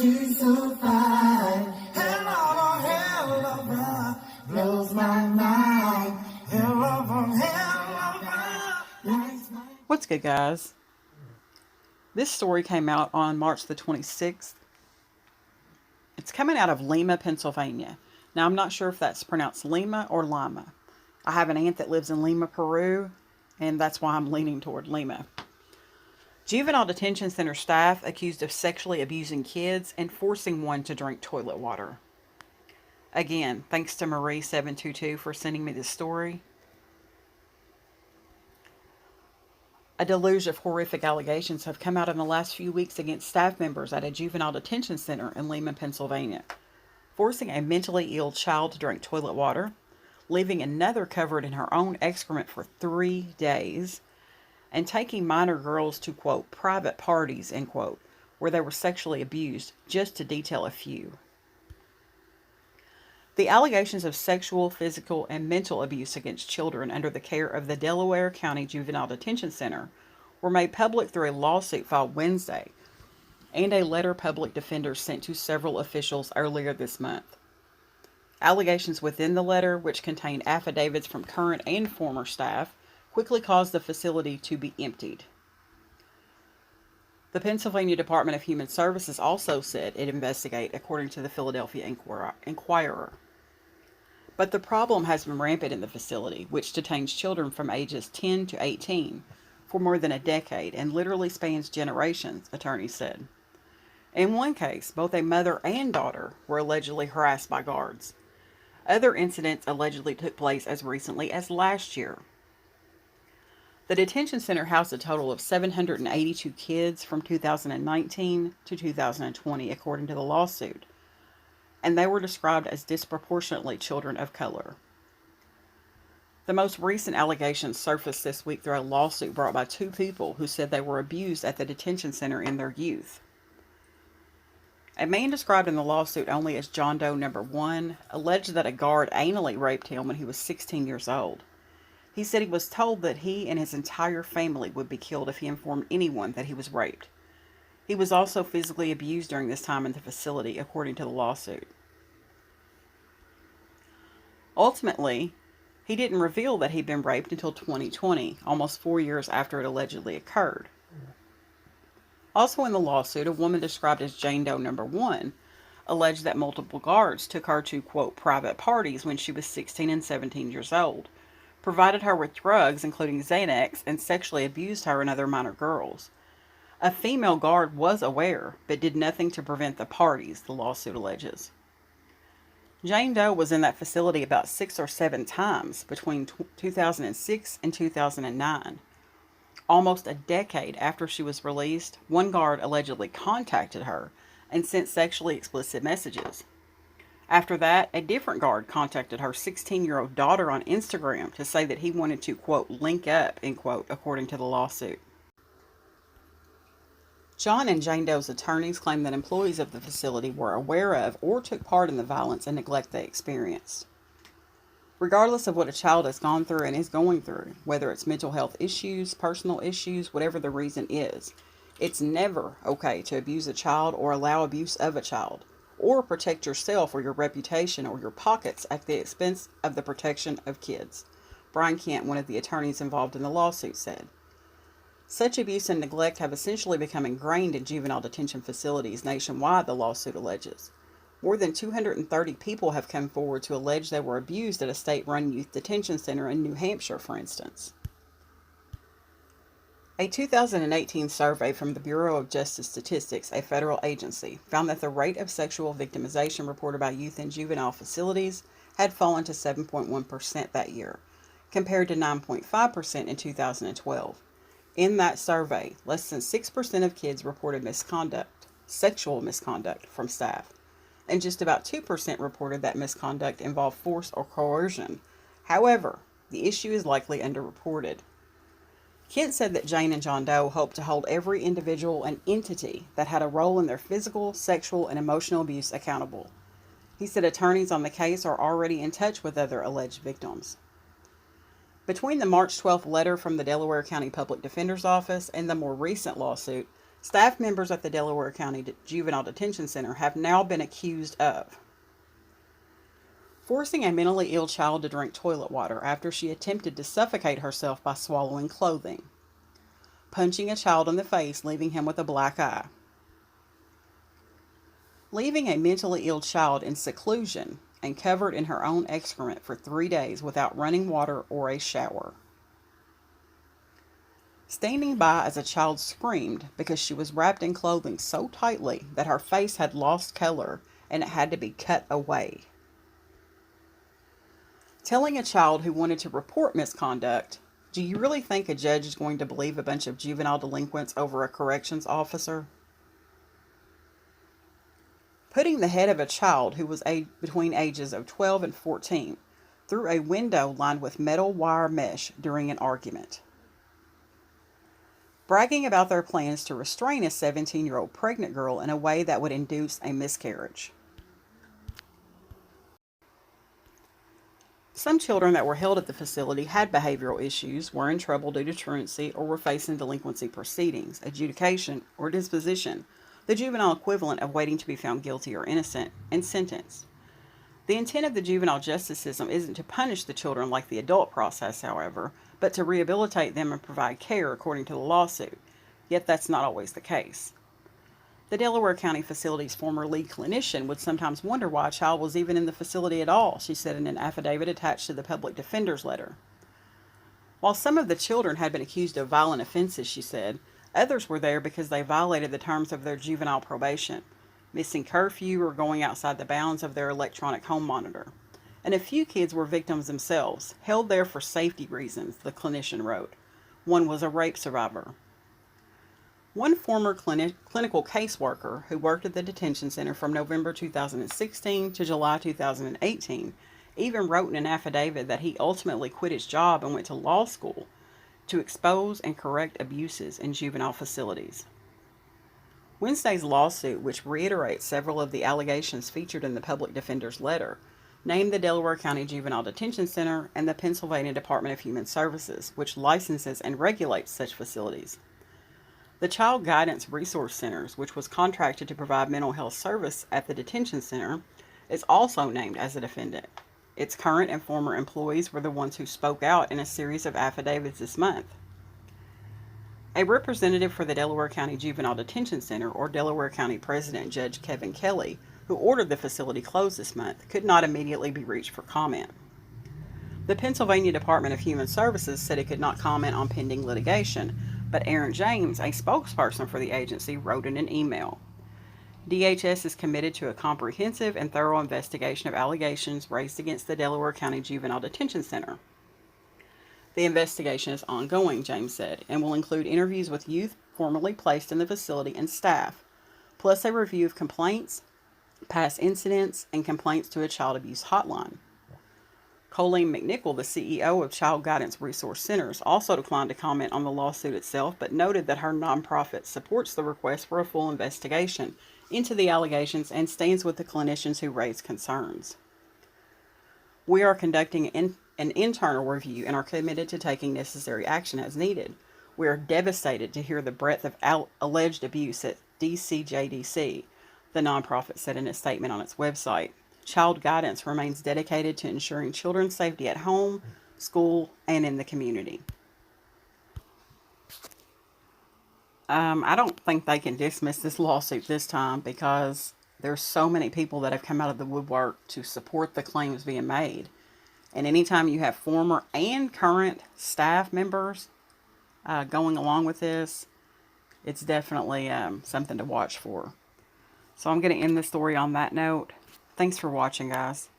she's so fine. Hell of a ride, blows my mind. Hell of a ride. What's good, guys? This story came out on March the 26th. It's coming out of Lima, Pennsylvania. Now, I'm not sure if that's pronounced Lima or Lima. I have an aunt that lives in Lima, Peru, and that's why I'm leaning toward Lima. Juvenile detention center staff accused of sexually abusing kids and forcing one to drink toilet water. Again, thanks to Marie722 for sending me this story. A deluge of horrific allegations have come out in the last few weeks against staff members at a juvenile detention center in Lima, Pennsylvania, forcing a mentally ill child to drink toilet water, leaving another covered in her own excrement for 3 days, and taking minor girls to, quote, private parties, end quote, where they were sexually abused, just to detail a few. The allegations of sexual, physical, and mental abuse against children under the care of the Delaware County Juvenile Detention Center were made public through a lawsuit filed Wednesday and a letter public defenders sent to several officials earlier this month. Allegations within the letter, which contained affidavits from current and former staff, quickly caused the facility to be emptied. The Pennsylvania Department of Human Services also said it investigate, according to the Philadelphia Inquirer. But the problem has been rampant in the facility, which detains children from ages 10 to 18 for more than a decade and literally spans generations, attorneys said. In one case, both a mother and daughter were allegedly harassed by guards. Other incidents allegedly took place as recently as last year. The detention center housed a total of 782 kids from 2019 to 2020, according to the lawsuit, and they were described as disproportionately children of color. The most recent allegations surfaced this week through a lawsuit brought by 2 people who said they were abused at the detention center in their youth. A man described in the lawsuit only as John Doe No. 1 alleged that a guard anally raped him when he was 16 years old. He said he was told that he and his entire family would be killed if he informed anyone that he was raped. He was also physically abused during this time in the facility, according to the lawsuit. Ultimately, he didn't reveal that he'd been raped until 2020, almost 4 years after it allegedly occurred. Also in the lawsuit, a woman described as Jane Doe No. 1 alleged that multiple guards took her to, quote, private parties when she was 16 and 17 years old, provided her with drugs, including Xanax, and sexually abused her and other minor girls. A female guard was aware, but did nothing to prevent the parties, the lawsuit alleges. Jane Doe was in that facility about 6 or 7 times between 2006 and 2009. Almost a decade after she was released, one guard allegedly contacted her and sent sexually explicit messages. After that, a different guard contacted her 16-year-old daughter on Instagram to say that he wanted to, quote, link up, end quote, according to the lawsuit. John and Jane Doe's attorneys claim that employees of the facility were aware of or took part in the violence and neglect they experienced. Regardless of what a child has gone through and is going through, whether it's mental health issues, personal issues, whatever the reason is, it's never okay to abuse a child or allow abuse of a child, or protect yourself or your reputation or your pockets at the expense of the protection of kids, Brian Kent, one of the attorneys involved in the lawsuit, said. Such abuse and neglect have essentially become ingrained in juvenile detention facilities nationwide, the lawsuit alleges. More than 230 people have come forward to allege they were abused at a state-run youth detention center in New Hampshire, for instance. A 2018 survey from the Bureau of Justice Statistics, a federal agency, found that the rate of sexual victimization reported by youth in juvenile facilities had fallen to 7.1% that year, compared to 9.5% in 2012. In that survey, less than 6% of kids reported misconduct, sexual misconduct, from staff, and just about 2% reported that misconduct involved force or coercion. However, the issue is likely underreported. Kent said that Jane and John Doe hoped to hold every individual and entity that had a role in their physical, sexual, and emotional abuse accountable. He said attorneys on the case are already in touch with other alleged victims. Between the March 12th letter from the Delaware County Public Defender's Office and the more recent lawsuit, Staff members at the Delaware County Juvenile Detention Center have now been accused of forcing a mentally ill child to drink toilet water after she attempted to suffocate herself by swallowing clothing, punching a child in the face, leaving him with a black eye, leaving a mentally ill child in seclusion and covered in her own excrement for 3 days without running water or a shower, standing by as a child screamed because she was wrapped in clothing so tightly that her face had lost color and it had to be cut away, telling a child who wanted to report misconduct, "Do you really think a judge is going to believe a bunch of juvenile delinquents over a corrections officer?" Putting the head of a child who was between ages of 12 and 14 through a window lined with metal wire mesh during an argument. Bragging about their plans to restrain a 17-year-old pregnant girl in a way that would induce a miscarriage. Some children that were held at the facility had behavioral issues, were in trouble due to truancy, or were facing delinquency proceedings, adjudication, or disposition, the juvenile equivalent of waiting to be found guilty or innocent, and sentenced. The intent of the juvenile justice system isn't to punish the children like the adult process, however, but to rehabilitate them and provide care according to the lawsuit, yet that's not always the case. The Delaware County facility's former lead clinician would sometimes wonder why a child was even in the facility at all, she said in an affidavit attached to the public defender's letter. While some of the children had been accused of violent offenses, she said, others were there because they violated the terms of their juvenile probation, missing curfew or going outside the bounds of their electronic home monitor. And a few kids were victims themselves, held there for safety reasons, the clinician wrote. One was a rape survivor. One former clinical caseworker who worked at the detention center from November 2016 to July 2018 even wrote in an affidavit that he ultimately quit his job and went to law school to expose and correct abuses in juvenile facilities. Wednesday's lawsuit, which reiterates several of the allegations featured in the public defender's letter, named the Delaware County Juvenile Detention Center and the Pennsylvania Department of Human Services, which licenses and regulates such facilities. The Child Guidance Resource Centers, which was contracted to provide mental health service at the detention center, is also named as a defendant. Its current and former employees were the ones who spoke out in a series of affidavits this month. A representative for the Delaware County Juvenile Detention Center, or Delaware County President Judge Kevin Kelly, who ordered the facility closed this month, could not immediately be reached for comment. The Pennsylvania Department of Human Services said it could not comment on pending litigation, but Aaron James, a spokesperson for the agency, wrote in an email. DHS is committed to a comprehensive and thorough investigation of allegations raised against the Delaware County Juvenile Detention Center. The investigation is ongoing, James said, and will include interviews with youth formerly placed in the facility and staff, plus a review of complaints, past incidents, and complaints to a child abuse hotline. Colleen McNichol, the CEO of Child Guidance Resource Centers, also declined to comment on the lawsuit itself, but noted that her nonprofit supports the request for a full investigation into the allegations and stands with the clinicians who raised concerns. We are conducting an internal review and are committed to taking necessary action as needed. We are devastated to hear the breadth of alleged abuse at DCJDC, the nonprofit said in a statement on its website. Child Guidance remains dedicated to ensuring children's safety at home, school, and in the community. I don't think they can dismiss this lawsuit this time because there's so many people that have come out of the woodwork to support the claims being made. And anytime you have former and current staff members going along with this, it's definitely something to watch for. So I'm going to end the story on that note. Thanks for watching, guys.